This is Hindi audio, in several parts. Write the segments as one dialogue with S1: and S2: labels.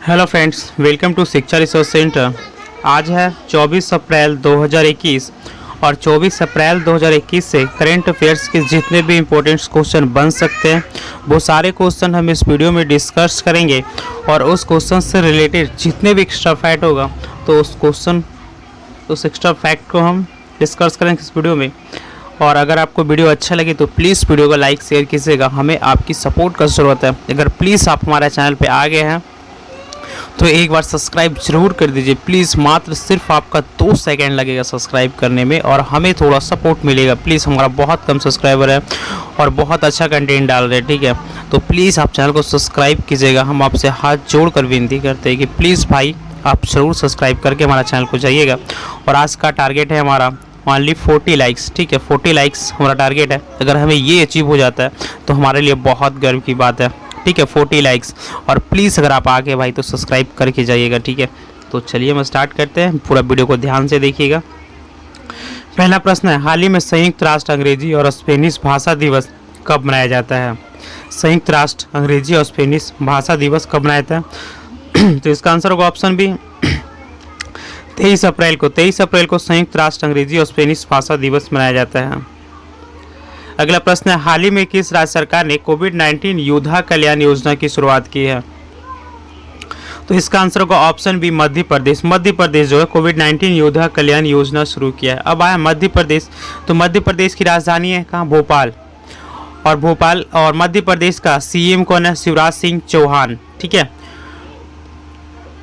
S1: हेलो फ्रेंड्स, वेलकम टू शिक्षा रिसोर्स सेंटर। आज है 24 अप्रैल 2021 और 24 अप्रैल 2021 से करंट अफेयर्स के जितने भी इम्पोर्टेंट क्वेश्चन बन सकते हैं वो सारे क्वेश्चन हम इस वीडियो में डिस्कस करेंगे। और उस क्वेश्चन से रिलेटेड जितने भी एक्स्ट्रा फैक्ट होगा तो उस एक्स्ट्रा फैक्ट को हम डिस्कस करेंगे इस वीडियो में। और अगर आपको वीडियो अच्छा लगे तो प्लीज़ वीडियो को लाइक शेयर कीजिएगा, हमें आपकी सपोर्ट का ज़रूरत है। अगर प्लीज़ आप हमारे चैनल पे आ गए हैं तो एक बार सब्सक्राइब जरूर कर दीजिए प्लीज़। मात्र सिर्फ आपका 2 सेकंड लगेगा सब्सक्राइब करने में और हमें थोड़ा सपोर्ट मिलेगा। प्लीज़, हमारा बहुत कम सब्सक्राइबर है और बहुत अच्छा कंटेंट डाल रहे हैं, ठीक है। तो प्लीज़ आप चैनल को सब्सक्राइब कीजिएगा। हम आपसे हाथ जोड़ कर विनती करते हैं कि प्लीज़ भाई आप ज़रूर सब्सक्राइब करके हमारा चैनल को जाइएगा। और आज का टारगेट है हमारा ओनली 40 लाइक्स, ठीक है। 40 लाइक्स हमारा टारगेट है। अगर हमें ये अचीव हो जाता है तो हमारे लिए बहुत गर्व की बात है, ठीक है। 40 लाइक्स। और प्लीज़ अगर आप आगे भाई तो सब्सक्राइब करके जाइएगा, ठीक है। तो चलिए हम स्टार्ट करते हैं, पूरा वीडियो को ध्यान से देखिएगा। पहला प्रश्न है, हाल ही में संयुक्त राष्ट्र अंग्रेजी और स्पेनिश भाषा दिवस कब मनाया जाता है? संयुक्त राष्ट्र अंग्रेजी और स्पेनिश भाषा दिवस कब मनाया जाता है? तो इसका आंसर होगा ऑप्शन बी 23 अप्रैल को। 23 अप्रैल को संयुक्त राष्ट्र अंग्रेजी और स्पेनिश भाषा दिवस मनाया जाता है। अगला प्रश्न है, हाल ही में किस राज्य सरकार ने कोविड-19 योद्धा कल्याण योजना की शुरुआत की है? तो इसका आंसर होगा ऑप्शन बी मध्य प्रदेश। मध्य प्रदेश जो है कोविड-19 योद्धा कल्याण योजना शुरू किया है। अब आया मध्य प्रदेश, तो मध्य प्रदेश की राजधानी है कहाँ? भोपाल। और मध्य प्रदेश का सीएम कौन है? शिवराज सिंह चौहान, ठीक है।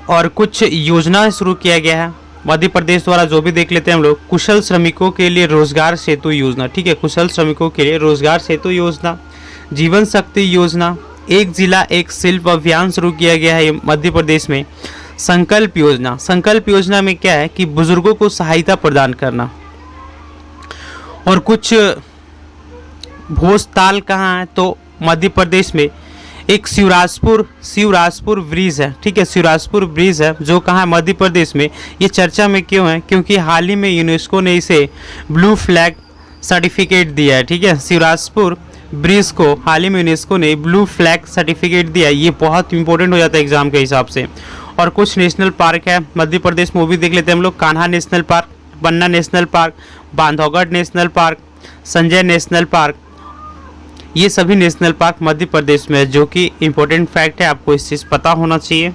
S1: और कुछ योजना शुरू किया गया है मध्य प्रदेश द्वारा, जो भी देख लेते हैं हम लोग। कुशल श्रमिकों के लिए रोजगार सेतु योजना, ठीक है। कुशल श्रमिकों के लिए रोजगार सेतु योजना, जीवन शक्ति योजना, एक जिला एक शिल्प अभियान शुरू किया गया है मध्य प्रदेश में। संकल्प योजना, संकल्प योजना में क्या है कि बुजुर्गों को सहायता प्रदान करना। और कुछ भोजताल कहाँ है? तो मध्य प्रदेश में एक शिवराजपुर ब्रिज है, ठीक है। शिवराजपुर ब्रिज है जो कहाँ है? मध्य प्रदेश में। ये चर्चा में क्यों है? क्योंकि हाल ही में यूनेस्को ने इसे ब्लू फ्लैग सर्टिफिकेट दिया है, ठीक है। शिवराजपुर ब्रिज को हाल ही में यूनेस्को ने ब्लू फ्लैग सर्टिफिकेट दिया है। ये बहुत इंपॉर्टेंट हो जाता है एग्जाम के हिसाब से। और कुछ नेशनल पार्क है मध्य प्रदेश में, वो भी देख लेते हैं हम लोग। Kanha national park, Panna national park, Bandhavgarh national park, Sanjay national park, ये सभी नेशनल पार्क मध्य प्रदेश में है, जो कि इम्पोर्टेंट फैक्ट है, आपको इस चीज़ पता होना चाहिए।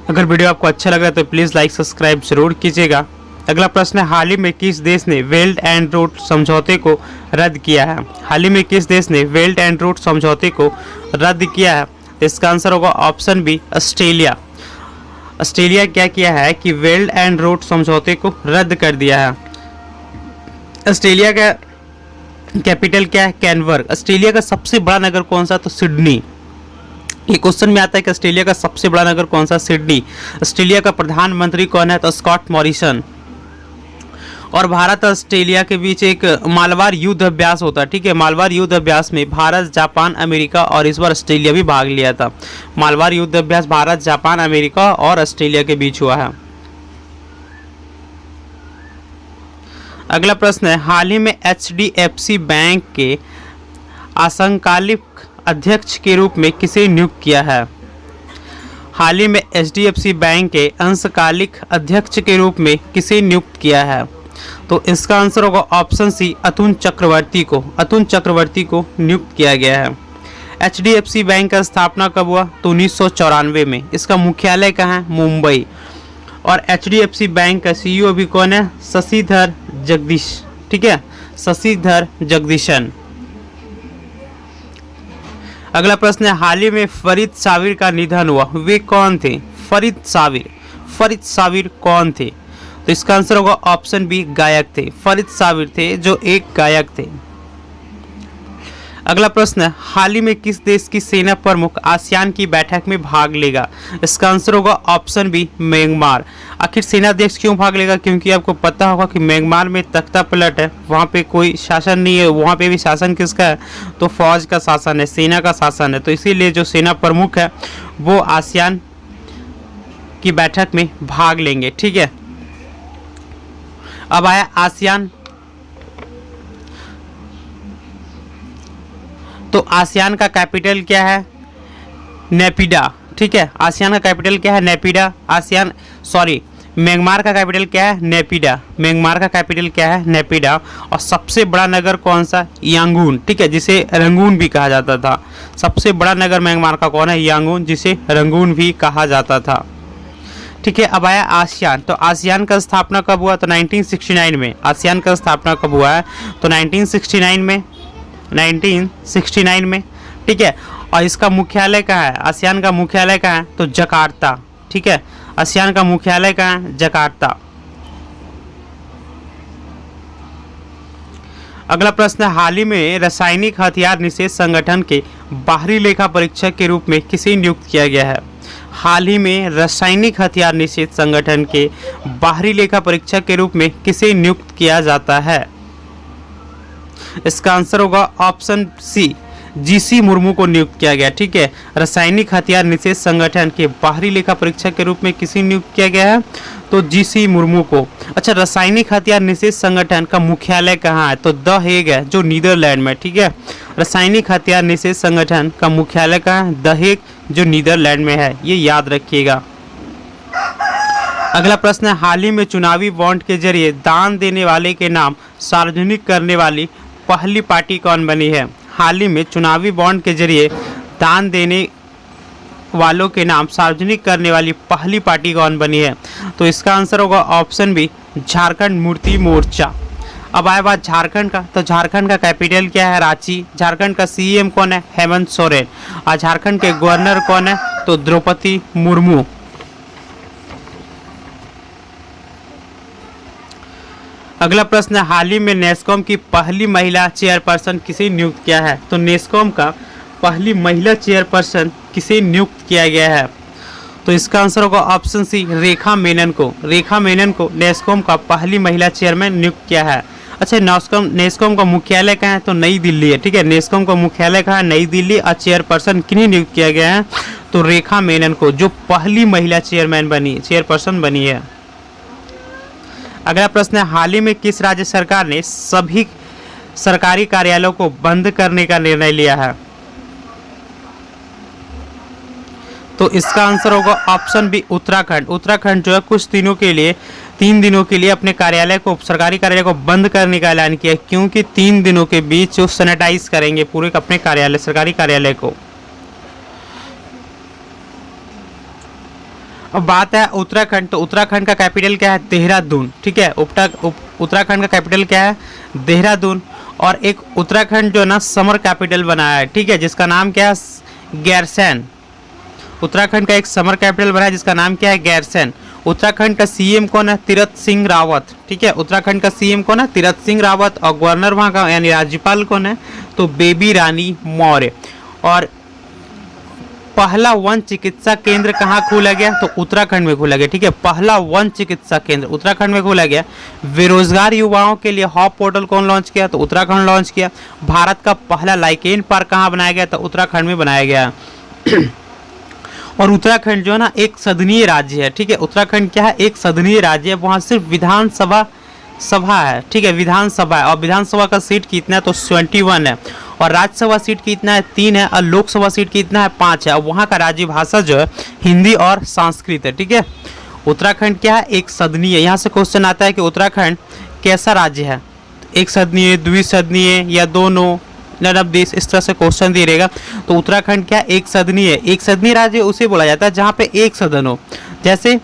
S1: अगर वीडियो आपको अच्छा लग रहा है तो प्लीज़ लाइक सब्सक्राइब जरूर कीजिएगा। अगला प्रश्न है, हाल ही में किस देश ने बेल्ट एंड रोड समझौते को रद्द किया है? हाल ही में किस देश ने बेल्ट एंड रोड समझौते को रद्द किया है? इसका आंसर होगा ऑप्शन बी ऑस्ट्रेलिया। ऑस्ट्रेलिया क्या किया है कि बेल्ट एंड रोड समझौते को रद्द कर दिया है। ऑस्ट्रेलिया का कैपिटल क्या है? कैनबर्ग। ऑस्ट्रेलिया का सबसे बड़ा नगर कौन सा? तो सिडनी। ये क्वेश्चन में आता है कि ऑस्ट्रेलिया का सबसे बड़ा नगर कौन सा? सिडनी। ऑस्ट्रेलिया का प्रधानमंत्री कौन है? तो स्कॉट मॉरिसन। और भारत और ऑस्ट्रेलिया के बीच एक मालवार युद्ध अभ्यास होता है, ठीक है। मालवार युद्ध अभ्यास में भारत, जापान, अमेरिका और इस बार ऑस्ट्रेलिया भी भाग लिया था। मालवार युद्ध अभ्यास भारत, जापान, अमेरिका और ऑस्ट्रेलिया के बीच हुआ है। अगला प्रश्न है, हाल ही में HDFC बैंक के आसंकालिक अध्यक्ष के रूप में किसे नियुक्त किया है? हाल ही में HDFC बैंक के अंशकालिक अध्यक्ष के रूप में किसे नियुक्त किया है? तो इसका आंसर होगा ऑप्शन सी अतुल चक्रवर्ती को। अतुल चक्रवर्ती को नियुक्त किया गया है। HDFC बैंक का स्थापना कब हुआ? तो 1994 में। इसका मुख्यालय कहाँ है? मुंबई। और HDFC बैंक का CEO अभी कौन है? शशिधर जगदीश, ठीक है। शशिधर जगदीशन। अगला प्रश्न है, हाल ही में फरीद साविर का निधन हुआ, वे कौन थे? फरीद साविर कौन थे? तो इसका आंसर होगा ऑप्शन बी गायक थे। फरीद साविर थे जो एक गायक थे। अगला प्रश्न है, हाल ही में किस देश की सेना प्रमुख आसियान की बैठक में भाग लेगा? इसका आंसर होगा ऑप्शन बी म्यांमार। आखिर सेना देश क्यों भाग लेगा? क्योंकि आपको पता होगा कि म्यांमार में तख्ता पलट है, वहाँ पे कोई शासन नहीं है। वहाँ पे भी शासन किसका है? तो फौज का शासन है, सेना का शासन है। तो इसीलिए जो सेना प्रमुख है वो आसियान की बैठक में भाग लेंगे, ठीक है। अब आया आसियान। तो आसियान का कैपिटल क्या है? नेपिडा, ठीक है। आसियान का कैपिटल क्या है? नेपिडा। म्यांमार का कैपिटल क्या है? नेपिडा। म्यांमार का कैपिटल क्या है? नेपिडा। और सबसे बड़ा नगर कौन सा? यांगून, ठीक है, जिसे रंगून भी कहा जाता था। सबसे बड़ा नगर म्यांमार का कौन है? यांगून, जिसे रंगून भी कहा जाता था, ठीक है। अब आया आसियान। तो आसियान का स्थापना कब हुआ? तो 1969 में। आसियान का स्थापना कब हुआ है? तो 1969 में, 1969 में, ठीक है। और इसका मुख्यालय कहाँ है? आसियान का मुख्यालय कहाँ है? तो जकार्ता, ठीक है। आसियान का मुख्यालय कहाँ है? जकार्ता। अगला प्रश्न है, हाल ही में रासायनिक हथियार निषेध संगठन के बाहरी लेखा परीक्षक के रूप में किसे नियुक्त किया गया है? हाल ही में रासायनिक हथियार निषेध संगठन के बाहरी लेखा परीक्षक के रूप में किसे नियुक्त किया जाता है? इसका आंसर होगा ऑप्शन सी, जीसी मुर्मू को नियुक्त किया गया, ठीक है। रासायनिक हथियार निषेध संगठन के बाहरी लेखा परीक्षक के रूप में किसे नियुक्त किया गया है? तो जीसी मुर्मू को। अच्छा, रासायनिक हथियार निषेध संगठन का मुख्यालय कहाँ है? तो द हेग है, जो नीदरलैंड में, ठीक है। रासायनिक हथियार निषेध संगठन का मुख्यालय कहाँ है? द हेग, जो नीदरलैंड में है, ये याद रखिएगा। अगला प्रश्न है, हाल ही में चुनावी बॉन्ड के जरिए दान देने वाले के नाम सार्वजनिक करने वाली पहली पार्टी कौन बनी है? हाल ही में चुनावी बॉन्ड के जरिए दान देने वालों के नाम सार्वजनिक करने वाली पहली पार्टी कौन बनी है? तो इसका आंसर होगा ऑप्शन बी, झारखंड मुक्ति मोर्चा। अब आए बात झारखंड का। तो झारखंड का कैपिटल क्या है? रांची। झारखंड का सीएम कौन है? हेमंत सोरेन। और झारखंड के गवर्नर कौन है? तो द्रौपदी मुर्मू। अगला प्रश्न है, हाल ही में नेस्कॉम की पहली महिला चेयरपर्सन किसे नियुक्त किया है? तो नेस्कॉम का पहली महिला चेयरपर्सन किसे नियुक्त किया गया है? तो इसका आंसर होगा ऑप्शन सी, रेखा मेनन को। रेखा मेनन को नेस्कॉम का पहली महिला चेयरमैन नियुक्त किया है। अच्छा, नेस्कॉम का मुख्यालय कहाँ है? तो नई दिल्ली है, ठीक है। नेस्कॉम का मुख्यालय कहाँ है? नई दिल्ली। और चेयरपर्सन किन्हें नियुक्त किया गया है? तो रेखा मेनन को, जो पहली महिला चेयरपर्सन बनी है। अगला प्रश्न है, हाल ही में किस राज्य सरकार ने सभी सरकारी कार्यालयों को बंद करने का निर्णय लिया है? तो इसका आंसर होगा ऑप्शन बी, उत्तराखंड। उत्तराखंड जो है कुछ दिनों के लिए, 3 दिनों के लिए अपने कार्यालय को, सरकारी कार्यालय को बंद करने का ऐलान किया, क्योंकि 3 दिनों के बीच वो सैनिटाइज करेंगे पूरे अपने कार्यालय, सरकारी कार्यालय को। अब बात है उत्तराखंड। तो उत्तराखंड का कैपिटल क्या है? देहरादून, ठीक है। उत्तराखंड का कैपिटल क्या है? देहरादून। और एक उत्तराखंड जो है ना समर कैपिटल बनाया है, ठीक है, जिसका नाम क्या है? गैरसैंण। उत्तराखंड का एक समर कैपिटल बना है जिसका नाम क्या है? गैरसैंण। उत्तराखंड का सीएम कौन है? तीरथ सिंह रावत, ठीक है। उत्तराखंड का सीएम कौन है? तीरथ सिंह रावत। और गवर्नर वहाँ का यानी राज्यपाल कौन है? तो बेबी रानी मौर्य। और पहला वन चिकित्सा केंद्र कहाँ खोला गया? तो उत्तराखंड में खोला गया, ठीक है। पहला वन चिकित्सा केंद्र उत्तराखंड में खोला गया। बेरोजगार युवाओं के लिए हॉप पोर्टल कौन लॉन्च किया? तो उत्तराखंड लॉन्च किया। भारत का पहला लाइकेन पार्क कहाँ बनाया गया? तो उत्तराखंड में बनाया गया। और उत्तराखंड जो है ना एक सदनीय राज्य है, ठीक है। उत्तराखंड क्या है? एक सदनीय राज्य है। वहाँ सिर्फ विधानसभा है, ठीक है, विधानसभा है। और विधानसभा का सीट कितना है? तो 71 है। और राज्यसभा सीट कितना है? 3 है। और लोकसभा सीट कितना है? 5 है। और वहाँ का राज्य भाषा जो है हिंदी और संस्कृत है, ठीक है। उत्तराखंड क्या है? एक सदनीय। यहाँ से क्वेश्चन आता है कि उत्तराखंड कैसा राज्य है? एक सदनीय, द्विसदनीय या दोनों, नन ऑफ दिस, इस तरह से क्वेश्चन दिया रहेगा। तो उत्तराखंड क्या? एक सदनीय है। एक सदनीय राज्य उसे बोला जाता है जहाँ पे एक सदन हो, जैसे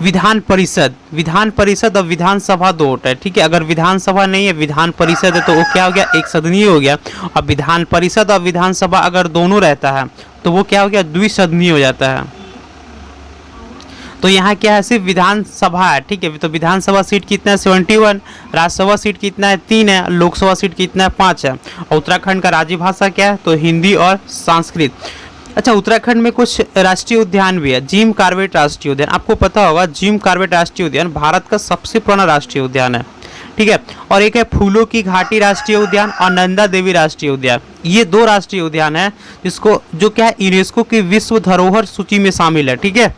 S1: विधान परिषद और विधानसभा 2 होता है, ठीक है। अगर विधानसभा नहीं है, विधान परिषद है, तो वो क्या हो गया? एक सदनीय हो गया। और विधान परिषद और विधानसभा अगर दोनों रहता है तो वो क्या हो गया? द्विसदनीय हो जाता है। तो यहाँ क्या है? सिर्फ विधानसभा है, ठीक है। तो विधानसभा सीट कितना है? 71। राज्यसभा सीट कितना है? 3 है। लोकसभा सीट कितना है? 5 है। और उत्तराखंड का राज्य भाषा क्या है? तो हिंदी और संस्कृत। अच्छा, उत्तराखंड में कुछ राष्ट्रीय उद्यान भी है। जिम कॉर्बेट राष्ट्रीय उद्यान, आपको पता होगा जिम कॉर्बेट राष्ट्रीय उद्यान भारत का सबसे पुराना राष्ट्रीय उद्यान है, ठीक है। और एक है फूलों की घाटी राष्ट्रीय उद्यान और नंदा देवी राष्ट्रीय उद्यान। ये 2 राष्ट्रीय उद्यान है जिसको जो क्या है यूनेस्को की विश्व धरोहर सूची में शामिल है, ठीक है।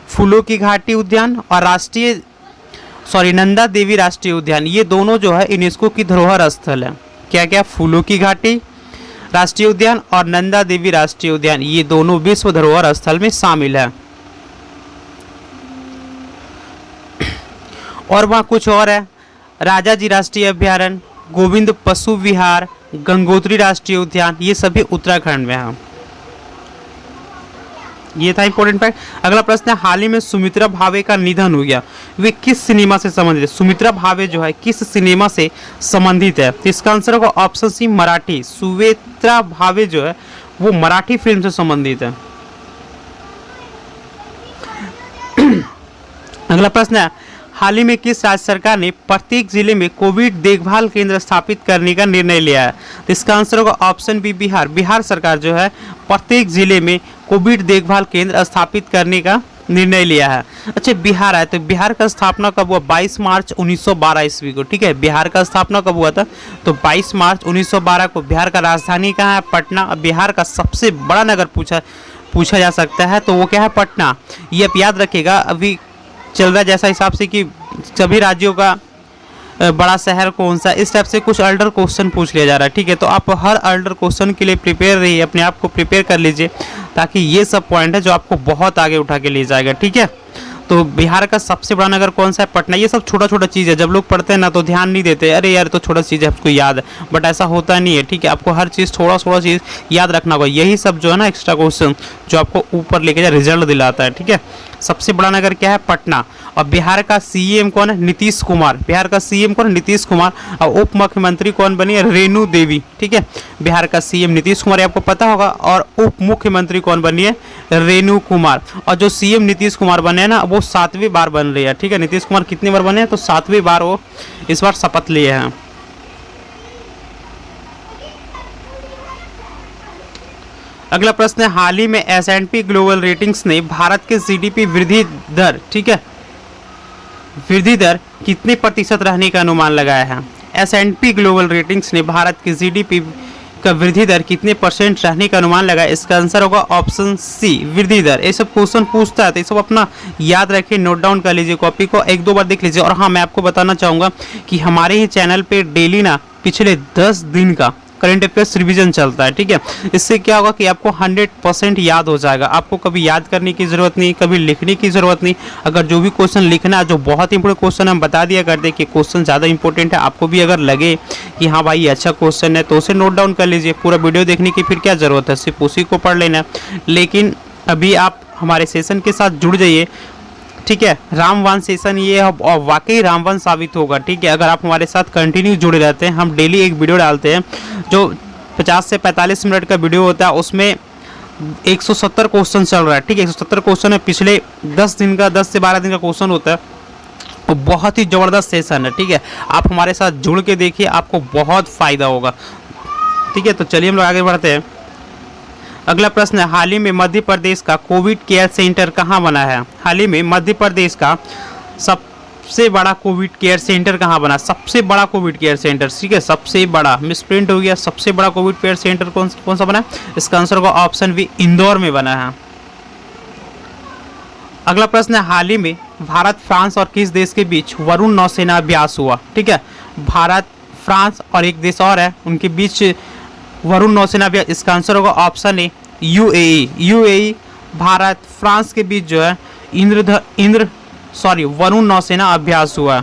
S1: फूलों की घाटी उद्यान और नंदा देवी राष्ट्रीय उद्यान, ये दोनों जो है यूनेस्को की धरोहर स्थल है। क्या क्या? फूलों की घाटी राष्ट्रीय उद्यान और नंदा देवी राष्ट्रीय उद्यान, ये दोनों विश्व धरोहर स्थल में शामिल है। और वहाँ कुछ और है, राजाजी राष्ट्रीय अभ्यारण्य, गोविंद पशु विहार, गंगोत्री राष्ट्रीय उद्यान, ये सभी उत्तराखंड में है। ये था इंपॉर्टेंट फैक्ट। अगला प्रश्न है, हाल ही में सुमित्रा भावे का निधन हो गया, वे किस सिनेमा से संबंधित है? सुमित्रा भावे जो है किस सिनेमा से संबंधित है? तो इसका आंसर होगा ऑप्शन सी, मराठी। सुमित्रा भावे जो है वो मराठी फिल्म से संबंधित है। अगला प्रश्न है, हाल ही में किस राज्य सरकार ने प्रत्येक जिले में कोविड देखभाल केंद्र स्थापित करने का निर्णय लिया है? तो इसका आंसर होगा ऑप्शन बी, बिहार। बिहार सरकार जो है प्रत्येक जिले में कोविड देखभाल केंद्र स्थापित करने का निर्णय लिया है। अच्छा, बिहार है तो बिहार का स्थापना कब हुआ? 22 मार्च 1912 ईस्वी को। ठीक है, बिहार का स्थापना कब हुआ था? तो 22 मार्च 1912 को। बिहार का राजधानी कहाँ है? पटना। बिहार का सबसे बड़ा नगर पूछा जा सकता है तो वो क्या है? पटना। ये आप याद रखिएगा, अभी चल रहा है जैसा हिसाब से कि सभी राज्यों का बड़ा शहर कौन सा, इस टाइप से कुछ अल्डर क्वेश्चन पूछ लिया जा रहा है। ठीक है, तो आप हर अल्डर क्वेश्चन के लिए प्रिपेयर रहिए, अपने आप को प्रिपेयर कर लीजिए, ताकि ये सब पॉइंट है जो आपको बहुत आगे उठा के ले जाएगा। ठीक है, तो बिहार का सबसे बड़ा नगर कौन सा है? पटना। ये सब छोटा छोटा चीज़ है, जब लोग पढ़ते हैं ना तो ध्यान नहीं देते, अरे यार तो छोटा चीज़ है आपको याद है, बट ऐसा होता नहीं है। ठीक है, आपको हर चीज़ थोड़ा थोड़ा चीज़ याद रखना होगा। यही सब जो है ना एक्स्ट्रा क्वेश्चन जो आपको ऊपर लेके जाए, रिजल्ट दिलाता है। ठीक है, सबसे बड़ा नगर क्या है? पटना। और बिहार का सीएम कौन है? नीतीश कुमार। बिहार का सीएम कौन है? नीतीश कुमार। और उप मुख्यमंत्री कौन बनी है? रेणु देवी। ठीक है, बिहार का सीएम नीतीश कुमार, आपको पता होगा, और उप मुख्यमंत्री कौन बनी है? रेणु कुमार। और जो सीएम नीतीश कुमार बने हैं ना, वो 7वीं बार बन रही है। ठीक है, नीतीश कुमार कितनी बार बने हैं? तो 7वीं बार वो इस बार शपथ लिए हैं। अगला प्रश्न है, हाल ही में S&P ग्लोबल रेटिंग्स ने भारत के जीडीपी वृद्धि दर, ठीक है, वृद्धि दर कितने प्रतिशत रहने का अनुमान लगाया है? S&P ग्लोबल रेटिंग्स ने भारत की जीडीपी का वृद्धि दर कितने % रहने का अनुमान लगाया? इसका आंसर होगा ऑप्शन सी, वृद्धि दर। ये सब क्वेश्चन पूछता है तो ये सब अपना याद रखिए, नोट डाउन कर लीजिए, कॉपी को 1-2 बार देख लीजिए। और हाँ, मैं आपको बताना चाहूँगा कि हमारे ही चैनल पे डेली ना पिछले 10 दिन का करंट अफेयर्स रिवीजन चलता है। ठीक है, इससे क्या होगा कि आपको 100% याद हो जाएगा। आपको कभी याद करने की ज़रूरत नहीं, कभी लिखने की ज़रूरत नहीं। अगर जो भी क्वेश्चन लिखना है, जो बहुत इंपॉर्टेंट क्वेश्चन हम बता दिया करते कि क्वेश्चन ज़्यादा इंपॉर्टेंट है, आपको भी अगर लगे कि हाँ भाई ये अच्छा क्वेश्चन है तो उसे नोट डाउन कर लीजिए। पूरा वीडियो देखने की फिर क्या ज़रूरत है, सिर्फ उसी को पढ़ लेना। लेकिन अभी आप हमारे सेशन के साथ जुड़ जाइए। ठीक है, रामवन सेशन ये और वाकई रामवन साबित होगा। ठीक है, अगर आप हमारे साथ कंटिन्यू जुड़े रहते हैं, हम डेली एक वीडियो डालते हैं जो 50 से 45 मिनट का वीडियो होता है, उसमें 170 क्वेश्चन चल रहा है। ठीक है, 170 क्वेश्चन है, पिछले 10 दिन का, 10 से 12 दिन का क्वेश्चन होता है। तो बहुत ही ज़बरदस्त सेशन है। ठीक है, आप हमारे साथ जुड़ के देखिए, आपको बहुत फ़ायदा होगा। ठीक है, तो चलिए हम लोग आगे बढ़ते हैं। अगला प्रश्न है, हाल ही में मध्य प्रदेश का कोविड केयर सेंटर कहाँ बना है? हाल ही में मध्य प्रदेश का सबसे बड़ा कोविड केयर सेंटर कहाँ बना? सबसे बड़ा कोविड केयर सेंटर, ठीक है, सबसे बड़ा, मिसप्रिंट हो गया, सबसे बड़ा कोविड केयर सेंटर कौन सा बना? इसका आंसर होगा ऑप्शन बी, इंदौर में बना है। अगला प्रश्न है, हाल ही में भारत, फ्रांस और किस देश के बीच वरुण नौसेना अभ्यास हुआ? ठीक है, भारत, फ्रांस और एक देश और है, उनके बीच वरुण नौसेना अभ्यास। इसका आंसर होगा option A, UAE. UAE, Bharat, France के बीच जो है वरुण नौसेना अभ्यास हुआ।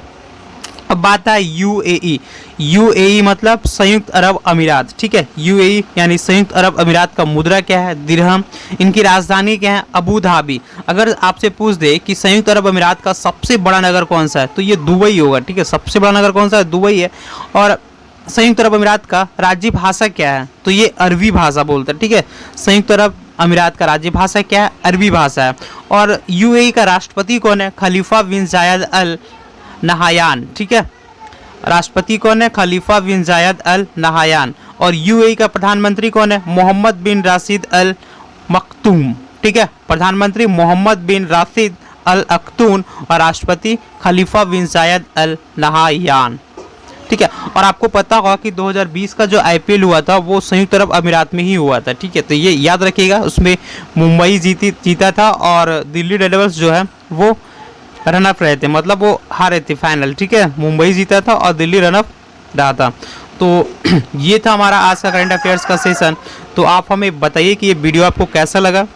S1: अब बात है यूएई। यूएई मतलब संयुक्त अरब अमीरात। ठीक है, यूएई यानी संयुक्त अरब अमीरात का मुद्रा क्या है? दिरहम। इनकी राजधानी क्या है? Abu Dhabi. अगर आपसे पूछ दे कि संयुक्त अरब अमीरात का सबसे बड़ा नगर कौन सा है, तो ये दुबई होगा। ठीक है, सबसे बड़ा नगर कौन सा है? दुबई है। और संयुक्त अरब अमीरात का राज्य भाषा क्या है? तो ये अरबी भाषा बोलते हैं। ठीक है, संयुक्त अरब अमीरात का राज्य भाषा क्या है? अरबी भाषा है। और यूएई का राष्ट्रपति कौन है? खलीफा बिन जायद अल नहायान। ठीक है, राष्ट्रपति कौन है? खलीफा बिन जायद अल नहायान। और यूएई का प्रधानमंत्री कौन है? मोहम्मद बिन राशिद अल मखतूम। ठीक है, प्रधानमंत्री मोहम्मद बिन राशिद अल मखतूम और राष्ट्रपति खलीफा बिन जायद अल नहायान। ठीक है, और आपको पता होगा कि 2020 का जो आईपीएल हुआ था वो संयुक्त अरब अमीरात में ही हुआ था। ठीक है, तो ये याद रखिएगा, उसमें मुंबई जीता था और दिल्ली डेयरडेविल्स जो है वो रन अप रहे थे, मतलब वो हारे थे फाइनल। ठीक है, मुंबई जीता था और दिल्ली रन अप रहा था। तो ये था हमारा आज का करंट अफेयर्स का सेशन। तो आप हमें बताइए कि ये वीडियो आपको कैसा लगा,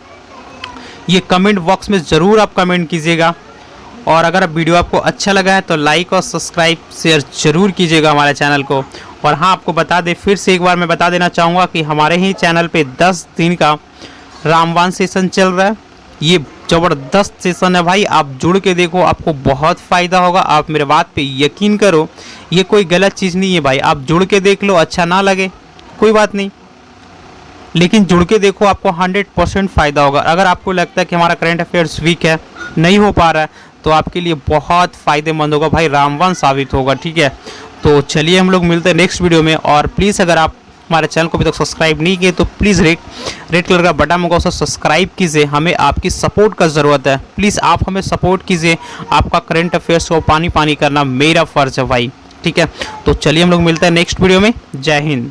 S1: ये कमेंट बॉक्स में ज़रूर आप कमेंट कीजिएगा। और अगर वीडियो आपको अच्छा लगा है तो लाइक और सब्सक्राइब शेयर ज़रूर कीजिएगा हमारे चैनल को। और हाँ, आपको बता दें, फिर से एक बार मैं बता देना चाहूँगा कि हमारे ही चैनल पे 10 दिन का रामबाण सेशन चल रहा है। ये ज़बरदस्त सेशन है भाई, आप जुड़ के देखो, आपको बहुत फ़ायदा होगा। आप मेरे बात पे यकीन करो, ये कोई गलत चीज़ नहीं है भाई। आप जुड़ के देख लो, अच्छा ना लगे कोई बात नहीं, लेकिन जुड़ के देखो, आपको 100% फ़ायदा होगा। अगर आपको लगता है कि हमारा करंट अफेयर्स वीक है, नहीं हो पा रहा है, तो आपके लिए बहुत फ़ायदेमंद होगा भाई, रामबाण साबित होगा। ठीक है, तो चलिए हम लोग मिलते हैं नेक्स्ट वीडियो में। और प्लीज़ अगर आप हमारे चैनल को अभी तक सब्सक्राइब नहीं किए तो प्लीज़ रेड कलर का बटन होगा, उसे सब्सक्राइब कीजिए। हमें आपकी सपोर्ट का ज़रूरत है, प्लीज़ आप हमें सपोर्ट कीजिए। आपका करंट अफेयर्स को पानी करना मेरा फ़र्ज़ है भाई। ठीक है, तो चलिए हम लोग मिलते हैं नेक्स्ट वीडियो में। जय हिंद।